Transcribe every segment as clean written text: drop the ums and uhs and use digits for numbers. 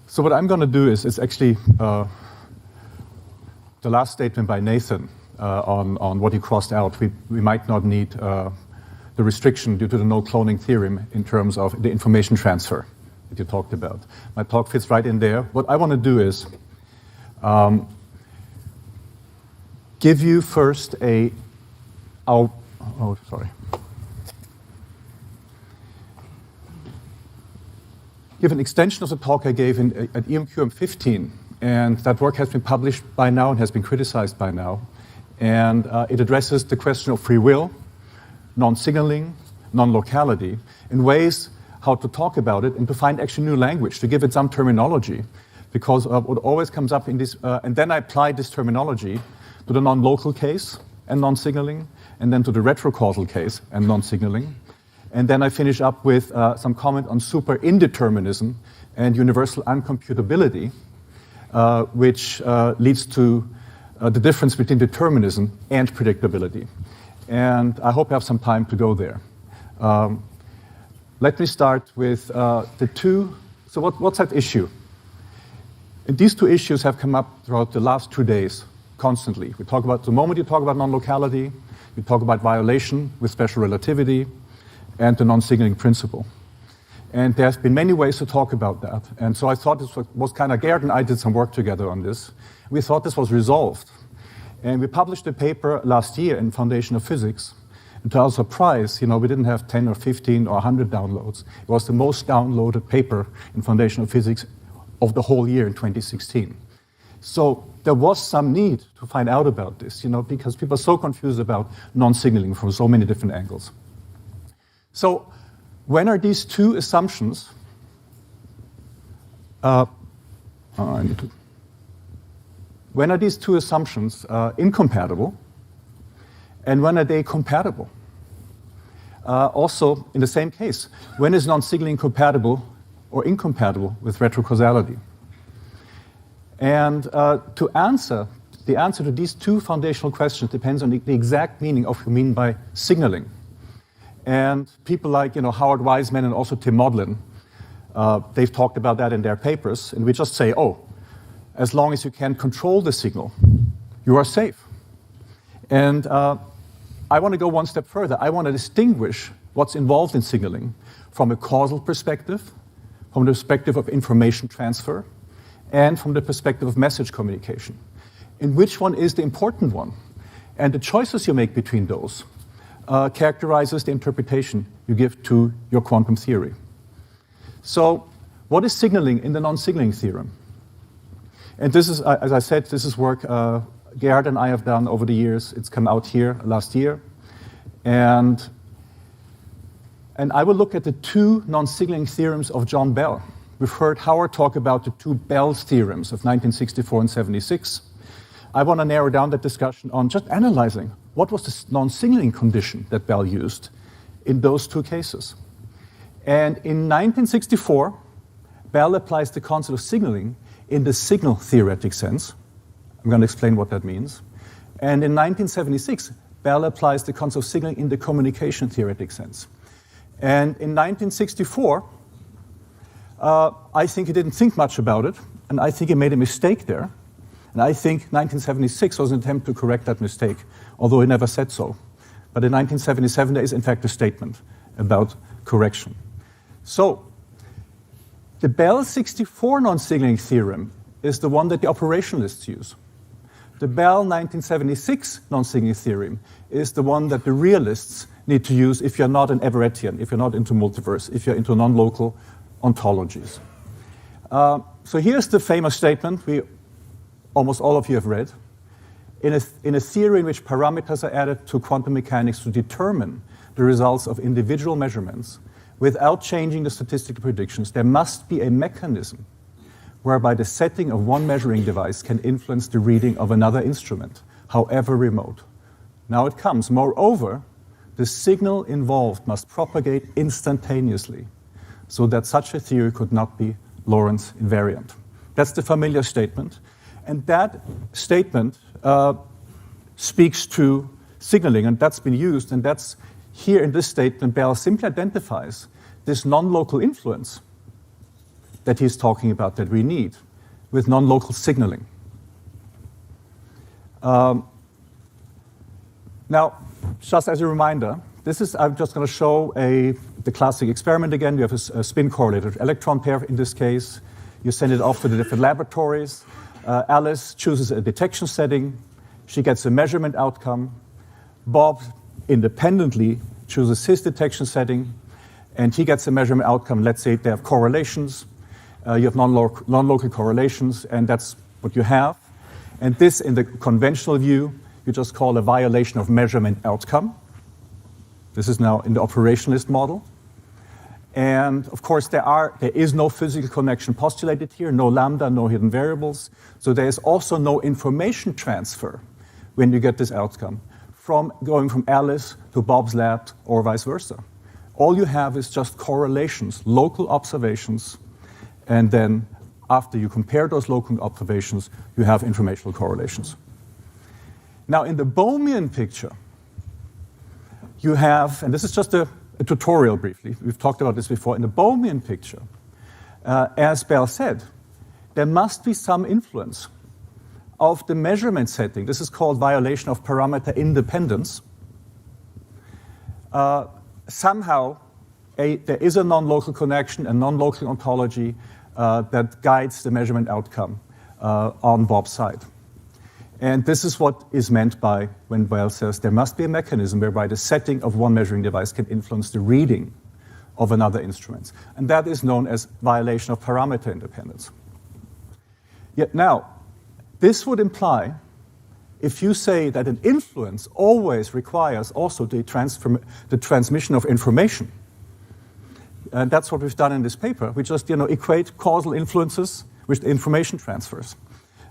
So what I'm going to do is actually the last statement by Nathan on what he crossed out. We might not need the restriction due to the no cloning theorem in terms of the information transfer that you talked about. My talk fits right in there. What I want to do is give you first give an extension of the talk I gave at EmQM17, and that work has been published by now and has been criticized by now. And it addresses the question of free will, non-signaling, non-locality, in ways how to talk about it and to find actually new language, to give it some terminology. Because what always comes up in this, and then I apply this terminology to the non-local case and non-signaling, and then to the retrocausal case and non-signaling. And then I finish up with some comment on super indeterminism and universal uncomputability, which leads to the difference between determinism and predictability. And I hope I have some time to go there. Let me start with the two. So what's at issue? And these two issues have come up throughout the last 2 days constantly. We talk about, the moment you talk about non-locality, we talk about violation with special relativity, and the non-signaling principle. And there's been many ways to talk about that. And so I thought this was kind of, Gerd and I did some work together on this. We thought this was resolved. And we published a paper last year in Foundation of Physics. And to our surprise, we didn't have 10 or 15 or 100 downloads. It was the most downloaded paper in Foundation of Physics of the whole year in 2016. So there was some need to find out about this, because people are so confused about non-signaling from so many different angles. So when are these two assumptions incompatible, and when are they compatible? Also, in the same case, when is non-signaling compatible or incompatible with retrocausality? And the answer to these two foundational questions depends on the exact meaning of what you mean by signaling. And people like Howard Wiseman and also Tim Modlin, they've talked about that in their papers. And we just say, as long as you can control the signal, you are safe. And I want to go one step further. I want to distinguish what's involved in signaling from a causal perspective, from the perspective of information transfer, and from the perspective of message communication. And which one is the important one? And the choices you make between those characterizes the interpretation you give to your quantum theory. So what is signaling in the non-signaling theorem? And this is, as I said, this is work Gerd and I have done over the years. It's come out here last year. And I will look at the two non-signaling theorems of John Bell. We've heard Howard talk about the two Bell theorems of 1964 and 76. I want to narrow down that discussion on just analyzing what was the non-signaling condition that Bell used in those two cases. And in 1964, Bell applies the concept of signaling in the signal theoretic sense. I'm going to explain what that means. And in 1976, Bell applies the concept of signaling in the communication theoretic sense. And in 1964, I think he didn't think much about it, and I think he made a mistake there. And I think 1976 was an attempt to correct that mistake, although he never said so. But in 1977, there is in fact a statement about correction. So the Bell 64 non-signaling theorem is the one that the operationalists use. The Bell 1976 non-signaling theorem is the one that the realists need to use if you're not an Everettian, if you're not into multiverse, if you're into non-local ontologies. So here's the famous statement almost all of you have read. In a theory in which parameters are added to quantum mechanics to determine the results of individual measurements without changing the statistical predictions, there must be a mechanism whereby the setting of one measuring device can influence the reading of another instrument, however remote. Now it comes. Moreover, the signal involved must propagate instantaneously, so that such a theory could not be Lorentz invariant. That's the familiar statement. And that statement speaks to signaling, and that's been used, and that's here in this statement, Bell simply identifies this non-local influence that he's talking about that we need with non-local signaling. Now, just as a reminder, I'm just going to show the classic experiment again. You have a spin-correlated electron pair in this case. You send it off to the different laboratories. Alice chooses a detection setting. She gets a measurement outcome. Bob independently chooses his detection setting, and he gets a measurement outcome. Let's say they have correlations. You have non-local correlations, and that's what you have. And this, in the conventional view, you just call a violation of measurement outcome. This is now in the operationalist model. And of course, there is no physical connection postulated here, no lambda, no hidden variables. So there is also no information transfer when you get this outcome from going from Alice to Bob's lab or vice versa. All you have is just correlations, local observations, and then after you compare those local observations, you have informational correlations. Now, in the Bohmian picture, you have, and this is just a tutorial briefly, we've talked about this before, in the Bohmian picture, as Bell said, there must be some influence of the measurement setting. This is called violation of parameter independence. Somehow, there is a non-local connection, a non-local ontology that guides the measurement outcome on Bob's side. And this is what is meant by when Bell says there must be a mechanism whereby the setting of one measuring device can influence the reading of another instrument. And that is known as violation of parameter independence. Yet now, this would imply, if you say that an influence always requires also the transmission of information, and that's what we've done in this paper. We just equate causal influences with information transfers.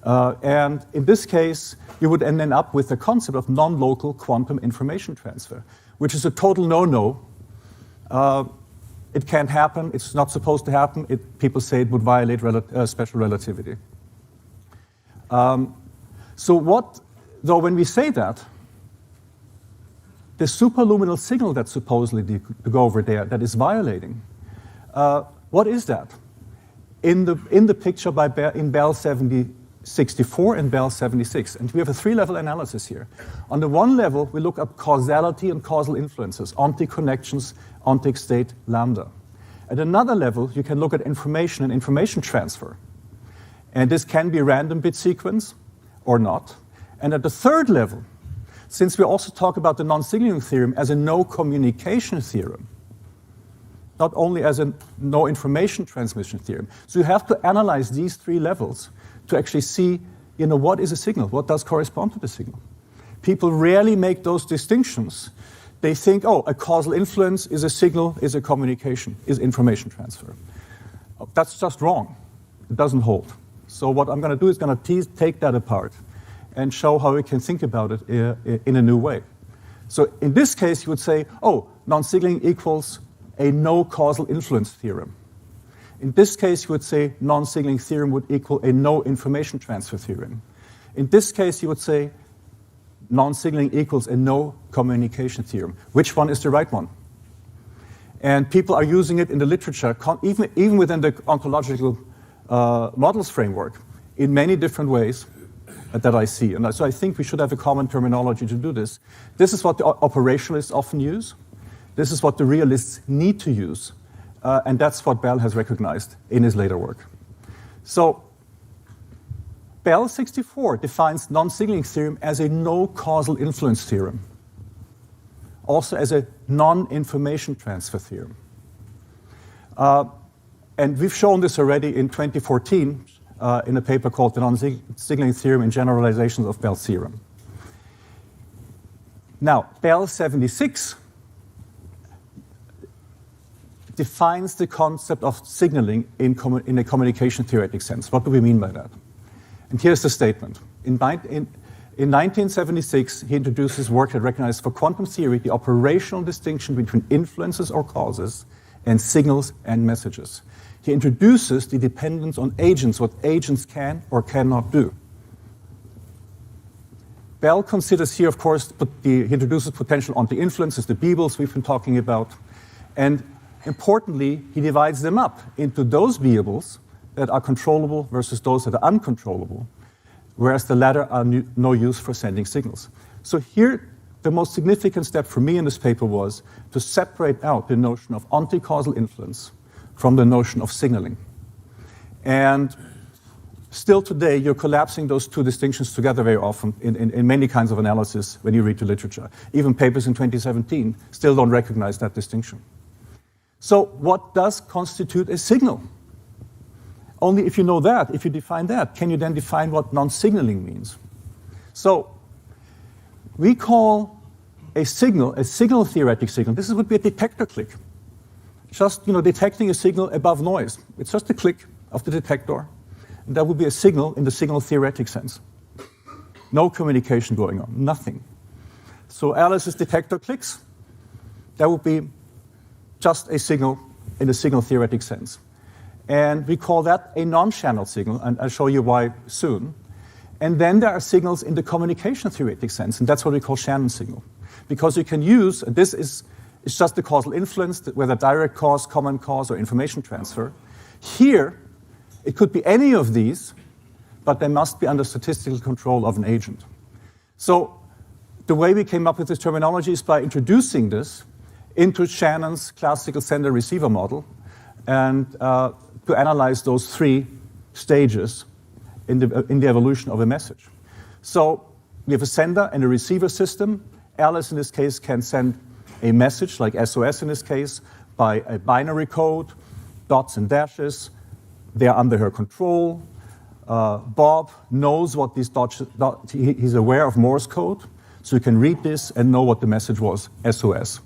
And in this case, you would end up with the concept of non-local quantum information transfer, which is a total no-no. It can't happen. It's not supposed to happen. People say it would violate special relativity. Though when we say that, the superluminal signal that's supposedly to go over there that is violating, what is that? In the picture in Bell 64 and Bell 76. And we have a three-level analysis here. On the one level, we look at causality and causal influences, ontic connections, ontic state, lambda. At another level, you can look at information and information transfer. And this can be random bit sequence or not. And at the third level, since we also talk about the non-signaling theorem as a no communication theorem, not only as a no information transmission theorem. So you have to analyze these three levels to actually see, what is a signal? What does correspond to the signal? People rarely make those distinctions. They think, a causal influence is a signal, is a communication, is information transfer. That's just wrong. It doesn't hold. So what I'm going to do is going to take that apart and show how we can think about it in a new way. So in this case, you would say, non-signaling equals a no causal influence theorem. In this case, you would say non-signaling theorem would equal a no information transfer theorem. In this case, you would say non-signaling equals a no communication theorem. Which one is the right one? And people are using it in the literature, even within the ontological models framework, in many different ways that I see. And so I think we should have a common terminology to do this. This is what the operationalists often use. This is what the realists need to use. And that's what Bell has recognized in his later work. So Bell 64 defines non-signaling theorem as a no causal influence theorem, also as a non-information transfer theorem. And we've shown this already in 2014 in a paper called The Non-Signaling Theorem in Generalizations of Bell's Theorem. Now, Bell 76 defines the concept of signaling in a communication theoretic sense. What do we mean by that? And here's the statement. In 1976, he introduces work that recognizes for quantum theory the operational distinction between influences or causes and signals and messages. He introduces the dependence on agents, what agents can or cannot do. Bell considers here, of course, he introduces potential onto-influences, the Beebles we've been talking about. And importantly, he divides them up into those variables that are controllable versus those that are uncontrollable, whereas the latter are no use for sending signals. So here, the most significant step for me in this paper was to separate out the notion of ontocausal influence from the notion of signaling. And still today, you're collapsing those two distinctions together very often in many kinds of analysis when you read the literature. Even papers in 2017 still don't recognize that distinction. So what does constitute a signal? Only if you know that, if you define that, can you then define what non-signaling means? So we call a signal theoretic signal. This would be a detector click. Just detecting a signal above noise. It's just a click of the detector. And that would be a signal in the signal theoretic sense. No communication going on, nothing. So Alice's detector clicks, that would be just a signal in the signal theoretic sense. And we call that a non-channel signal, and I'll show you why soon. And then there are signals in the communication theoretic sense, and that's what we call Shannon signal. Because you can use, it's just the causal influence, whether direct cause, common cause, or information transfer. Here, it could be any of these, but they must be under statistical control of an agent. So the way we came up with this terminology is by introducing this into Shannon's classical sender-receiver model, and to analyze those three stages in the evolution of a message. So we have a sender and a receiver system. Alice, in this case, can send a message, like SOS in this case, by a binary code, dots and dashes. They are under her control. Bob knows what these dots, he's aware of Morse code, so you can read this and know what the message was, SOS.